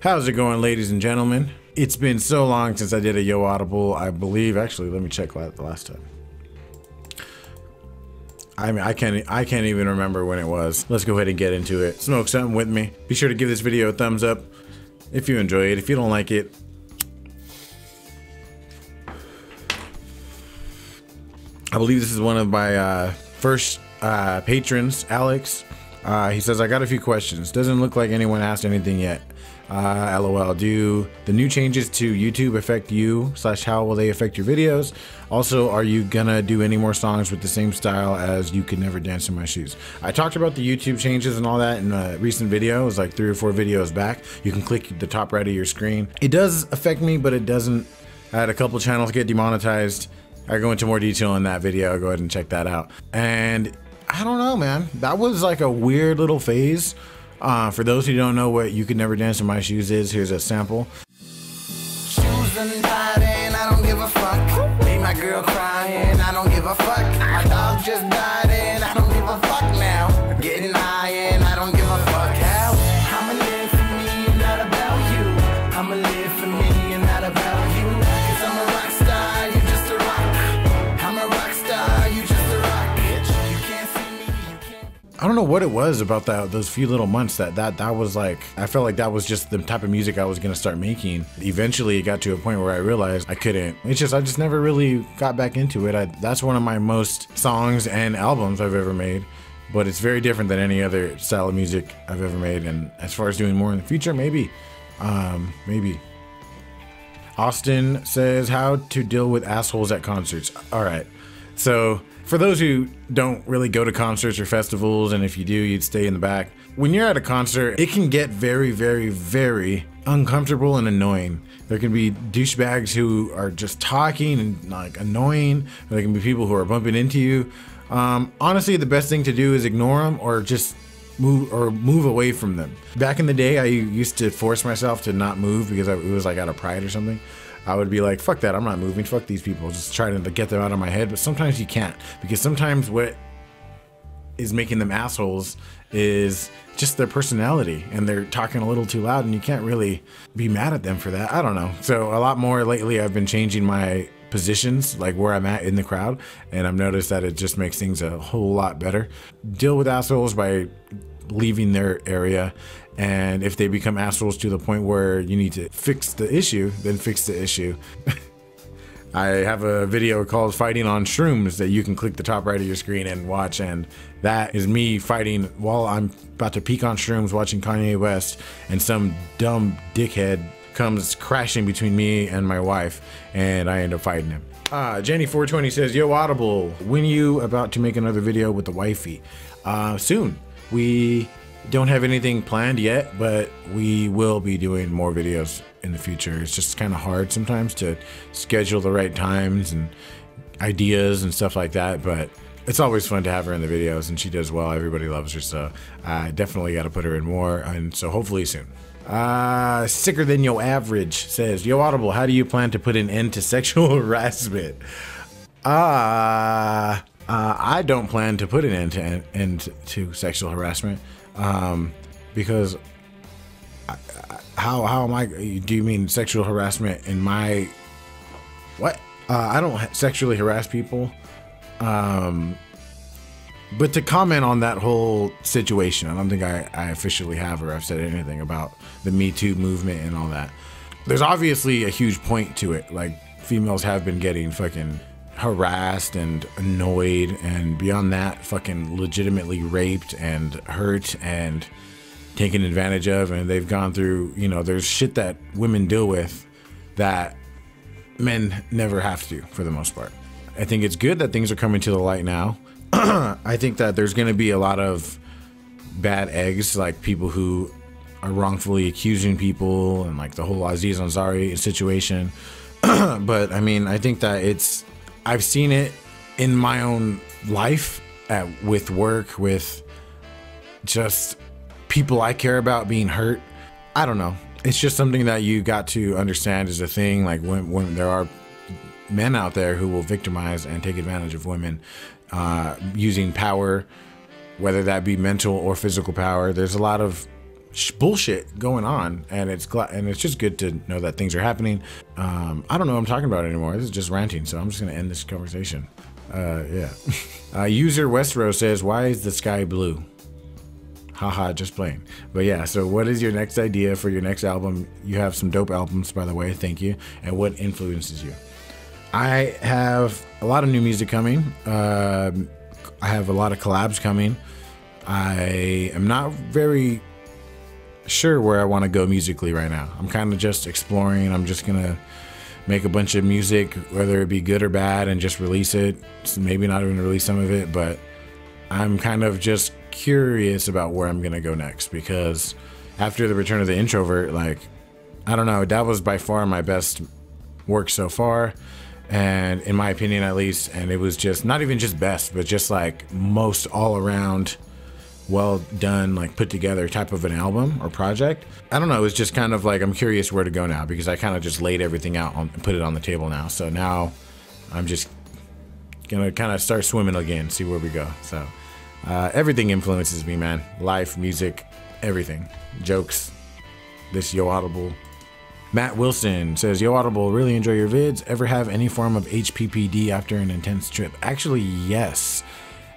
How's it going, ladies and gentlemen? It's been so long since I did a Yo Audible, I believe. Actually, let me check the last time. I mean, I can't even remember when it was. Let's go ahead and get into it. Smoke something with me. Be sure to give this video a thumbs up if you enjoy it. If you don't like it, I believe this is one of my first patrons, Alex. He says, I got a few questions. Doesn't look like anyone asked anything yet. LOL. Do the new changes to YouTube affect you / how will they affect your videos? Also, are you gonna do any more songs with the same style as You Could Never Dance in My Shoes? I talked about the YouTube changes and all that in a recent video. It was like 3 or 4 videos back. You can click the top right of your screen. It does affect me, but it doesn't. I had a couple channels get demonetized. I go into more detail in that video. Go ahead and check that out. And I don't know, man. That was like a weird little phase. For those who don't know what You Could Never Dance in My Shoes is, here's a sample. Shoes untied and I don't give a fuck. Made my girl crying, I don't give a fuck. My dog just died and I don't give a fuck now. Getting high and I don't give a fuck. How? I'ma live for me and not about you. I'ma live for me and not about you. Cause I'm a rock star, you just a rock. I'm a rock star, you just a rock, bitch. You can't see me, you can't. I don't know what it was about those few little months that was like, I felt like that was just the type of music I was gonna start making. Eventually it got to a point where I realized I couldn't. I just never really got back into it. That's one of my most songs and albums I've ever made, but it's very different than any other style of music I've ever made. And as far as doing more in the future, maybe. Austin says, how to deal with assholes at concerts. All right, so for those who don't really go to concerts or festivals, and if you do, you'd stay in the back. When you're at a concert, it can get very, very, very uncomfortable and annoying. There can be douchebags who are just talking and like annoying. There can be people who are bumping into you. Honestly, the best thing to do is ignore them or just move away from them. Back in the day, I used to force myself to not move because it was like out of pride or something. I would be like, fuck that, I'm not moving, fuck these people, just trying to get them out of my head. But sometimes you can't, because sometimes what is making them assholes is just their personality, and they're talking a little too loud, and you can't really be mad at them for that. I don't know. So a lot more lately, I've been changing my positions, like where I'm at in the crowd, and I've noticed that it just makes things a whole lot better. Deal with assholes by leaving their area, and if they become assholes to the point where you need to fix the issue, then fix the issue. I have a video called Fighting on Shrooms that you can click the top right of your screen and watch, and that is me fighting while I'm about to peak on shrooms watching Kanye West, and some dumb dickhead comes crashing between me and my wife, and I end up fighting him. Jenny420 says, Yo Audible, when you about to make another video with the wifey? Soon. We don't have anything planned yet, but we will be doing more videos in the future. It's just kind of hard sometimes to schedule the right times and ideas and stuff like that, but it's always fun to have her in the videos, and she does well. Everybody loves her, so I definitely got to put her in more, and so hopefully soon. Sicker Than Yo Average says, Yo Audible, how do you plan to put an end to sexual harassment? I don't plan to put an end to sexual harassment, because how am I? Do you mean sexual harassment in my what? I don't sexually harass people, but to comment on that whole situation, I don't think I officially have, or I've said anything about the Me Too movement and all that. There's obviously a huge point to it. Like, females have been getting fucking harassed and annoyed, and beyond that, fucking legitimately raped and hurt and taken advantage of, and they've gone through, you know, there's shit that women deal with that men never have to, for the most part. I think it's good that things are coming to the light now. I think that there's going to be a lot of bad eggs, like people who are wrongfully accusing people, and like the whole Aziz Ansari situation. But I mean, I think that I've seen it in my own life, with work, with just people I care about being hurt. I don't know. It's just something that you got to understand is a thing. Like when there are men out there who will victimize and take advantage of women, using power, whether that be mental or physical power. There's a lot of bullshit going on, and it's just good to know that things are happening. I don't know what I'm talking about anymore. This is just ranting, so I'm just gonna end this conversation. Yeah. User Westro says, why is the sky blue? Haha, just playing. But yeah, so what is your next idea for your next album? You have some dope albums, by the way, thank you. And what influences you? I have a lot of new music coming. I have a lot of collabs coming. I am not very sure where I want to go musically right now. I'm kind of just exploring. I'm just gonna make a bunch of music, whether it be good or bad, and just release it. So maybe not even release some of it, but I'm kind of just curious about where I'm gonna go next, because after the Return of the Introvert, like, I don't know, that was by far my best work so far, and in my opinion at least, and it was just not even just best, but just like most all around well done, like put together type of an album or project. I don't know, it was just kind of like, I'm curious where to go now, because I kind of just laid everything out and put it on the table now. So now I'm just gonna kind of start swimming again, see where we go. So everything influences me, man. Life, music, everything. Jokes. This Yo Audible. Matt Wilson says, Yo Audible, really enjoy your vids. Ever have any form of HPPD after an intense trip? Actually, yes.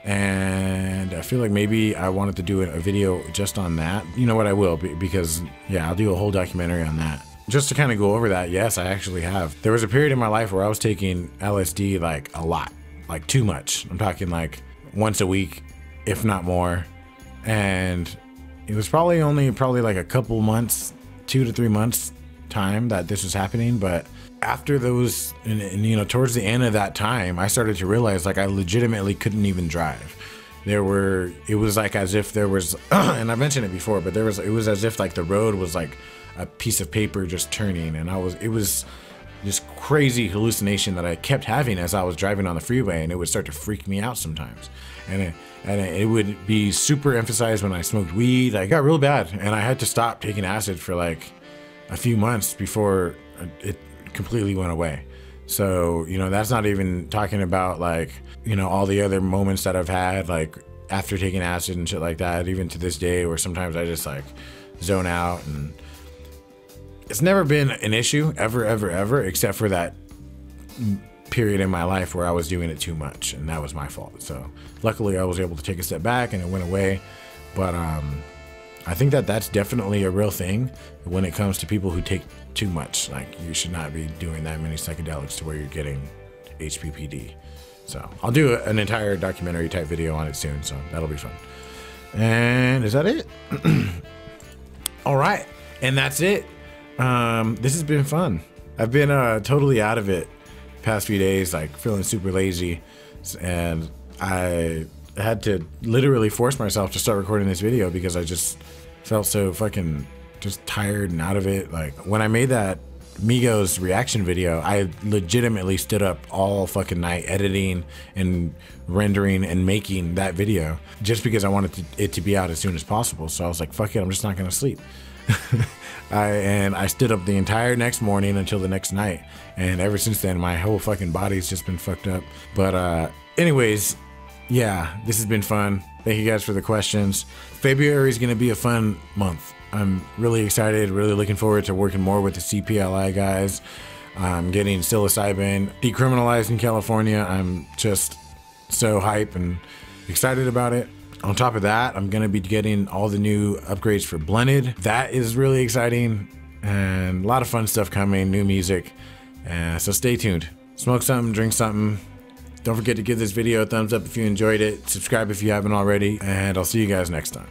And I feel like maybe I wanted to do a video just on that. You know what, I will, because yeah, I'll do a whole documentary on that. Just to kind of go over that, yes, I actually have. There was a period in my life where I was taking LSD like a lot, like too much. I'm talking like once a week, if not more. And it was probably like a couple months, 2 to 3 months time that this was happening. But after those, and you know, towards the end of that time, I started to realize like I legitimately couldn't even drive. It was like as if there was, and I mentioned it before, but it was as if like the road was like a piece of paper just turning, and it was this crazy hallucination that I kept having as I was driving on the freeway, and it would start to freak me out sometimes. And it would be super emphasized when I smoked weed. I got real bad, and I had to stop taking acid for like a few months before it completely went away. So, you know, that's not even talking about like, you know, all the other moments that I've had like after taking acid and shit like that, even to this day, where sometimes I just like zone out. And it's never been an issue ever, except for that period in my life where I was doing it too much, and that was my fault. So luckily I was able to take a step back and it went away. But I think that that's definitely a real thing when it comes to people who take too much. Like, you should not be doing that many psychedelics to where you're getting HPPD. So I'll do an entire documentary type video on it soon, so that'll be fun. And is that it? All right, and that's it. This has been fun. I've been totally out of it past few days, like feeling super lazy, and I had to literally force myself to start recording this video because I just felt so fucking just tired and out of it. Like, when I made that Migos reaction video, I legitimately stood up all fucking night editing and rendering and making that video just because I wanted it to be out as soon as possible. So I was like, fuck it, I'm just not gonna sleep. I stood up the entire next morning until the next night, and ever since then my whole fucking body's just been fucked up. But anyways, yeah, this has been fun. Thank you guys for the questions. February is gonna be a fun month. I'm really excited, really looking forward to working more with the CPLI guys. I'm getting psilocybin decriminalized in California. I'm just so hype and excited about it. On top of that, I'm gonna be getting all the new upgrades for Blended. That is really exciting, and a lot of fun stuff coming, new music. So stay tuned. Smoke something, drink something. Don't forget to give this video a thumbs up if you enjoyed it. Subscribe if you haven't already, and I'll see you guys next time.